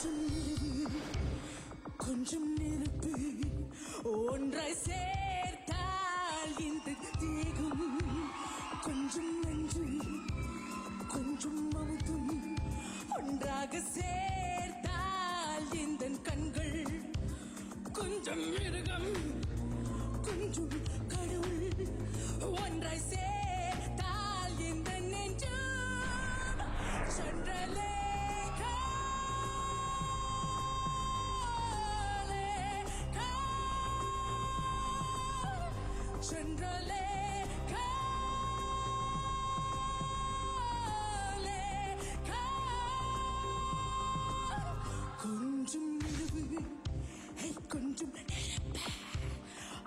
கொஞ்சம் நிலவு கொஞ்சம் நெருப்பு ஒன்றாய் சேர்த்தால் இந்த தேகம் கொஞ்சம் நன்று கொஞ்சம் அமுதும் ஒன்றாக சேர்த்தால் இந்த கண்கள் கொஞ்சம் மிருகம் கொஞ்சம் கடவுள் ஒன்றாய் சேர்த்தால் இந்த நெஞ்சு சன்றலே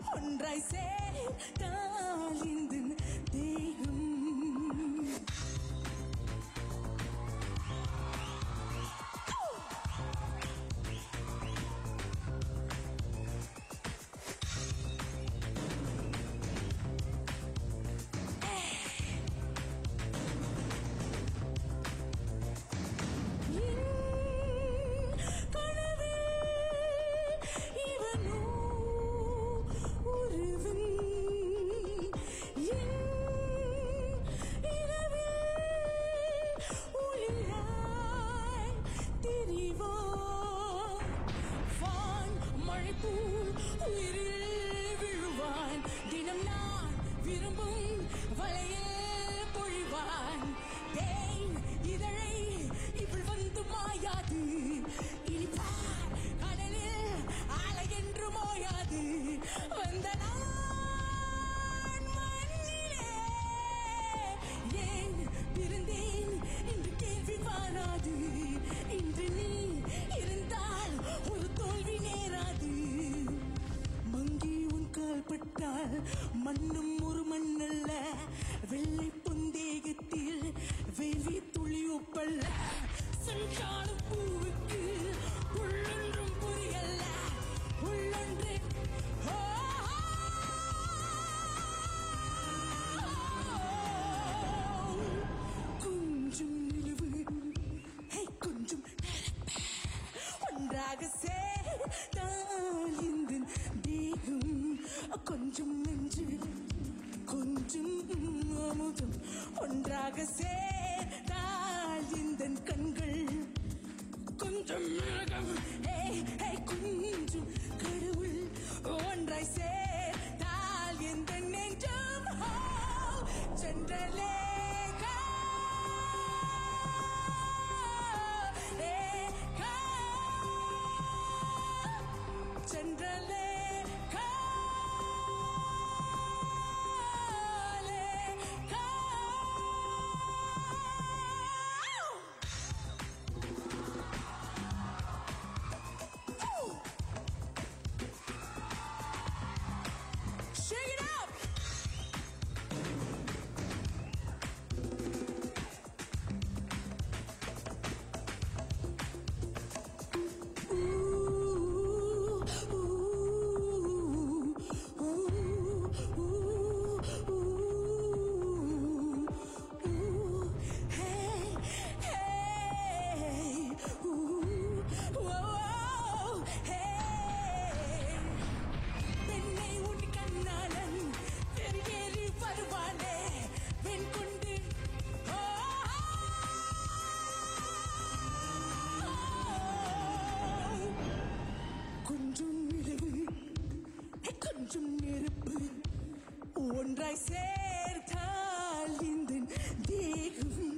ஒன்றாய் சேர்த்தால் இந்த தேகம் மண்ணும் ஒரு மண்ணல்ல வெள்ளை பொந்தேகத்தில் வெள்ளி துளி ஒப்பல்ல செஞ்சாடு பூவுக்கு உள்ளொன்றும் புரியல்ல உள்ளொன்று கொஞ்சம் நிலவு கொஞ்சம் ஒன்றாக சேர்த்தால் இந்த தேகம் கொஞ்சம் நெஞ்சு கொஞ்சம் அமுதம் ஒன்றாக சேர்த்தால் இந்த கண்கள் கொஞ்சம் மிருகம் கொஞ்சம் கடவுள் ஒன்றாய் சேர்த்தால் இந்த நெஞ்சம் சென்றலே ஒன்றாய் சேர்த்தால் இந்த தேகம்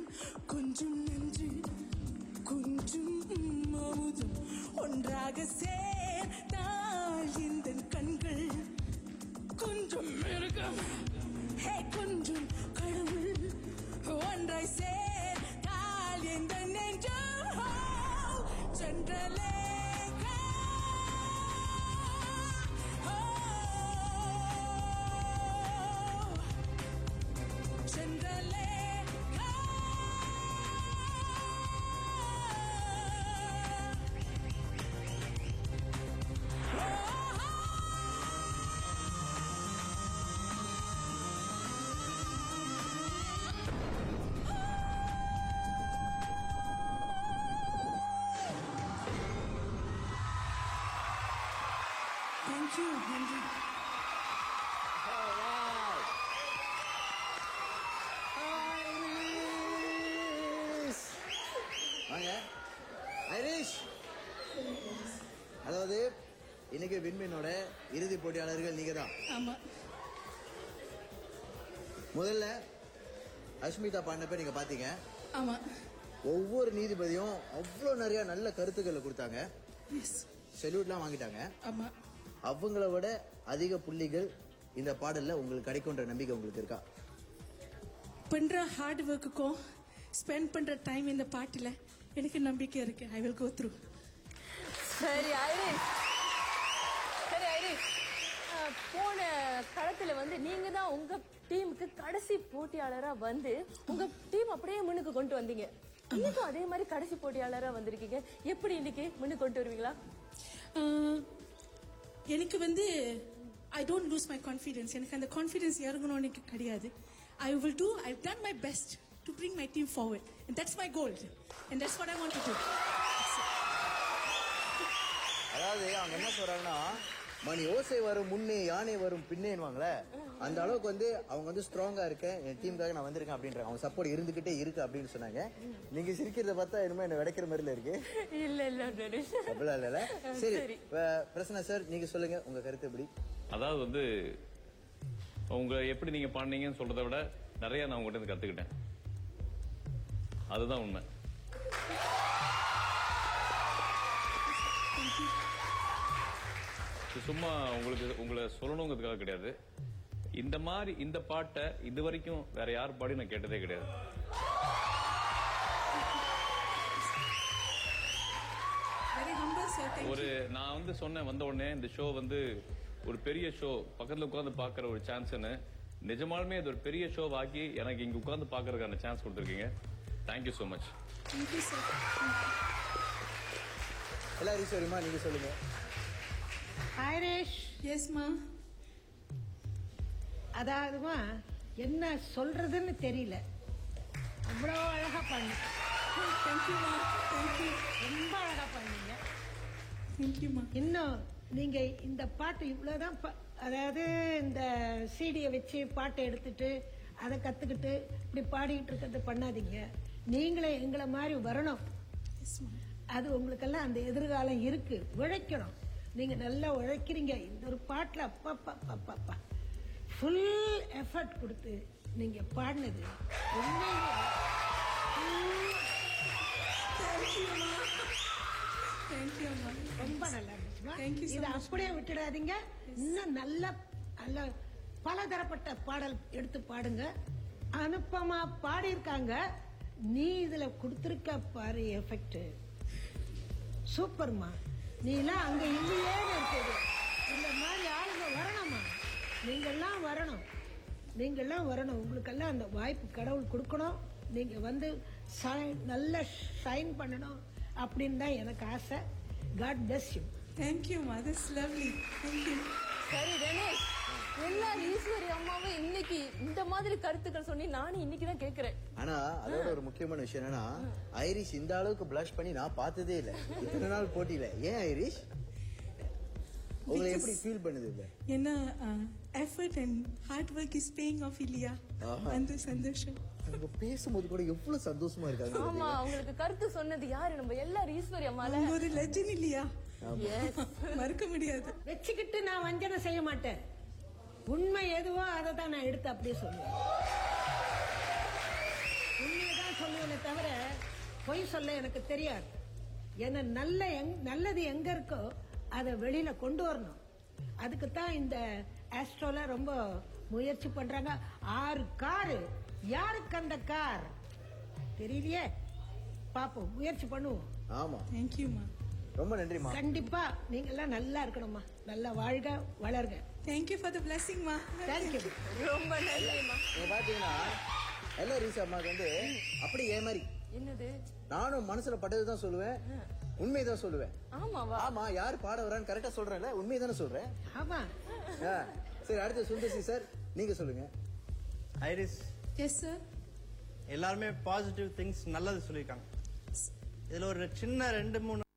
கொஞ்சம் நன்று கொஞ்சம் அமுதம் ஒன்றாக சேர்த்தால் இந்த கண்கள் கொஞ்சம் மிருகம் கொஞ்சம் கடவுள் ஒன்றாய் சேர்த்தால் இந்த நெஞ்சம் சென்றலே தேங்க்யூ நன்றி. வாங்க ஐரிஷ். அதாவது இன்னைக்கு விண்மீனோட இறுதி போட்டியாளர்கள் நீங்க தான். ஆமா. முதல்ல அஷ்மிதா பாடினப்ப நீங்க பாத்தீங்க. ஆமா. ஒவ்வொரு நீதிபதியும் அவ்வளோ நிறைய நல்ல கருத்துக்களை கொடுத்தாங்க. எஸ். செல்யூட்லாம் வாங்கிட்டாங்க. ஆமா. அவங்கள விட அதிக புள்ளிகள் இந்த பாடல்ல உங்களுக்கு கிடைக்கும்ன்ற நம்பிக்கை உங்களுக்கு இருக்கா? பண்ற ஹார்ட் ஒர்க்குக்கும் ஸ்பெண்ட் பண்ற டைம் இந்த பாட்டுல எனக்கு நம்பிக்கை இருக்கு. I will go through. சரி ஐரிஷ், போன களத்துல வந்து நீங்க தான் உங்க டீமுக்கு கடைசி போட்டியாளரா வந்து உங்க டீம் அப்படியே முன்னுக்கு கொண்டு வந்தீங்க. இன்னைக்கும் அதே மாதிரி கடைசி போட்டியாளரா வந்திருக்கீங்க. எப்படி இன்னைக்கு முன்னுக்கு கொண்டு வருவீங்களா? எனக்கு வந்து I don't loose my confidence. எனக்கு அந்த கான்ஃபிடன்ஸ் இறங்கணும்னு எனக்கு கிடையாது. I've done my best to bring my team forward. And that's my goal. And that's what I want to do. அதாவது அவங்க என்ன சொல்றாங்கன்னா, மணி ஓசை வரும் முன்னே யானை வரும் பின்னேன்னுவாங்களே, அந்த அளவுக்கு வந்து அவங்க வந்து ஸ்ட்ராங்கா இருக்கேன், என் டீமுக்காக நான் வந்திருக்கேன் அப்படின்றாங்க. அவங்க சப்போர்ட் இருந்துகிட்டே இருக்கு அப்படின்னு சொன்னாங்க. நீங்க சிரிக்கிறத பார்த்தா என்னமோ என்ன விடைக்கிற மாதிரில இருக்கு. இல்ல அப்படிலாம் இல்ல. சரி பிரசன்னா சார், நீங்க சொல்லுங்க உங்க கருத்து எப்படி? அதாவது வந்து உங்க எப்படி நீங்க பாடுனீங்கன்னு சொல்றதை விட நிறைய நான் உங்ககிட்ட இருந்து கத்துக்கிட்டேன். அதுதான் உண்மை. சும்மா உங்களை சொல்லணுங்கிறதுக்காக கிடையாது. இந்த மாதிரி இந்த பாட்டை இது வரைக்கும் வேற யார் பாடி நான் கேட்டதே கிடையாது. ஒரு நான் வந்து சொன்னேன் வந்த உடனே இந்த ஷோ வந்து ஒரு பெரிய ஷோ, பக்கத்துல உட்கார்ந்து பாக்குற ஒரு சான்ஸ்னு. நிஜமாலுமே இது ஒரு பெரிய ஷோ ஆக்கி எனக்கு இங்க உட்கார்ந்து பாக்குறதுக்கான சான்ஸ் கொடுத்துருக்கீங்க. Thank you so much. எல்லாரும் சரிமா, நீங்க சொல்லுங்க. ஐரிஷ். எஸ்மா. அதாவதுமா என்ன சொல்றதுன்னு தெரியல, அவ்வளோ அழகா பண்ணு. தேங்க்யூமா. தேங்க்யூ. ரொம்ப அழகா பண்ணீங்க. தேங்க்யூமா. இன்னும் நீங்க இந்த பாட்டு இவ்வளவுதான் அதாவது இந்த சிடியை வச்சு பாட்டை எடுத்துட்டு அதை கத்துக்கிட்டு இப்படி பாடிக்கிட்டு இருக்கிறது பண்ணாதீங்க. நீங்களே எங்களை மாதிரி வரணும். அது உங்களுக்கெல்லாம் அந்த எதிர்காலம் இருக்கு. உழைக்கணும். நீங்க நல்லா உழைக்கிறீங்க. இந்த ஒரு பாட்டுல அப்பா ஃபுல் எஃபர்ட் கொடுத்து நீங்க பாடினது ரொம்ப நல்லா இருந்துச்சு. இதை அப்படியே விட்டுடாதீங்க. இன்னும் நல்ல நல்ல பலதரப்பட்ட பாடல் எடுத்து பாடுங்க. அனுப்பமா பாடி இருக்காங்க. நீ இதுல கொடுத்திருக்க பாரு எஃபெக்ட் சூப்பர்மா. நீ எல்லாம் அங்க இல்லையே இருக்குது. இந்த மாதிரி ஆளுங்க வரணுமா? நீங்கெல்லாம் வரணும். நீங்கெல்லாம் வரணும். உங்களுக்கெல்லாம் அந்த வாய்ப்பு கடவுள் கொடுக்கணும். நீங்க வந்து நல்ல ஷைன் பண்ணணும் அப்படின்னு தான் எனக்கு ஆசை. God bless you. தேங்க்யூமா. This lovely. தேங்க்யூ. சரி ரமேஷ், எல்லா ஈஸ்வரி அம்மாவும் இன்னைக்கு இந்த மாதிரி கருத்துக்கள் சொல்லி நானும் இன்னைக்கு தான் கேக்குறேன். ஆனா அதோட ஒரு முக்கியமான விஷயம் என்னன்னா, ஐரிஷ் இந்த அளவுக்கு பிளஷ் பண்ணி நான் பார்த்ததே இல்ல இத்தனை நாள் போட்டியில. ஏன் ஐரிஷ், உங்களை எப்படி ஃபீல் பண்ணுது? என்ன effort and hard work is paying off இல்லையா? அந்த சந்தோஷம். அவங்க பேசும்போது கூட எவ்வளவு சந்தோஷமா இருக்காங்க. ஆமா, அவங்களுக்கு கருத்து சொன்னது யாரு? நம்ம எல்லாரும் ஈஸ்வரி அம்மால. ஒரு லெஜண்ட் இல்லையா? மறக்க முடியாது. வச்சுக்கிட்டு நான் வஞ்சனை செய்ய மாட்டேன். உண்மை எதுவோ அதை தான் நான் எடுத்து அப்படியே சொல்லுவேன். உண்மையதான் சொல்லுவேனே தவிர பொய் சொல்ல எனக்கு தெரியாது. ஏன்னா நல்லது எங்க இருக்கோ அதை வெளியில கொண்டு வரணும். அதுக்குத்தான் இந்த ஆஸ்ட்ரோல ரொம்ப முயற்சி பண்றாங்க. 6 காரு, யாருக்கு அந்த கார் தெரியலையே, பாப்போம், முயற்சி பண்ணுவோம். ஆமா. தேங்க்யூமா. ரொம்ப நன்றிமா. கண்டிப்பா நீங்க எல்லாம் நல்லா இருக்கணும்மா. நல்லா வாழ்க வளர்க. தேங்க்யூ ஃபார் தி பிளெஸிங்மா. தேங்க்யூ. ரொம்ப நன்றிமா. நீங்க பாத்தீங்கன்னா எல்லா ரீசா அம்மாக்கு வந்து அப்படி ஏமாறி என்னது, நானும் மனசுல பட்டதுதான் சொல்லுவேன், உண்மைதான் சொல்லுவேன். ஆமாவா? ஆமா, யாரு பாட வரான்னு கரெக்டா சொல்றேன்ல, உண்மைதானே சொல்றேன். ஆமா. சரி, அடுத்து சுந்தர்சி சார், நீங்க சொல்லுங்க. ஐரிஷ். Yes sir. எல்லாருமே பாசிட்டிவ் திங்ஸ் நல்லது சொல்லியிருக்காங்க. இதுல ஒரு சின்ன 2-3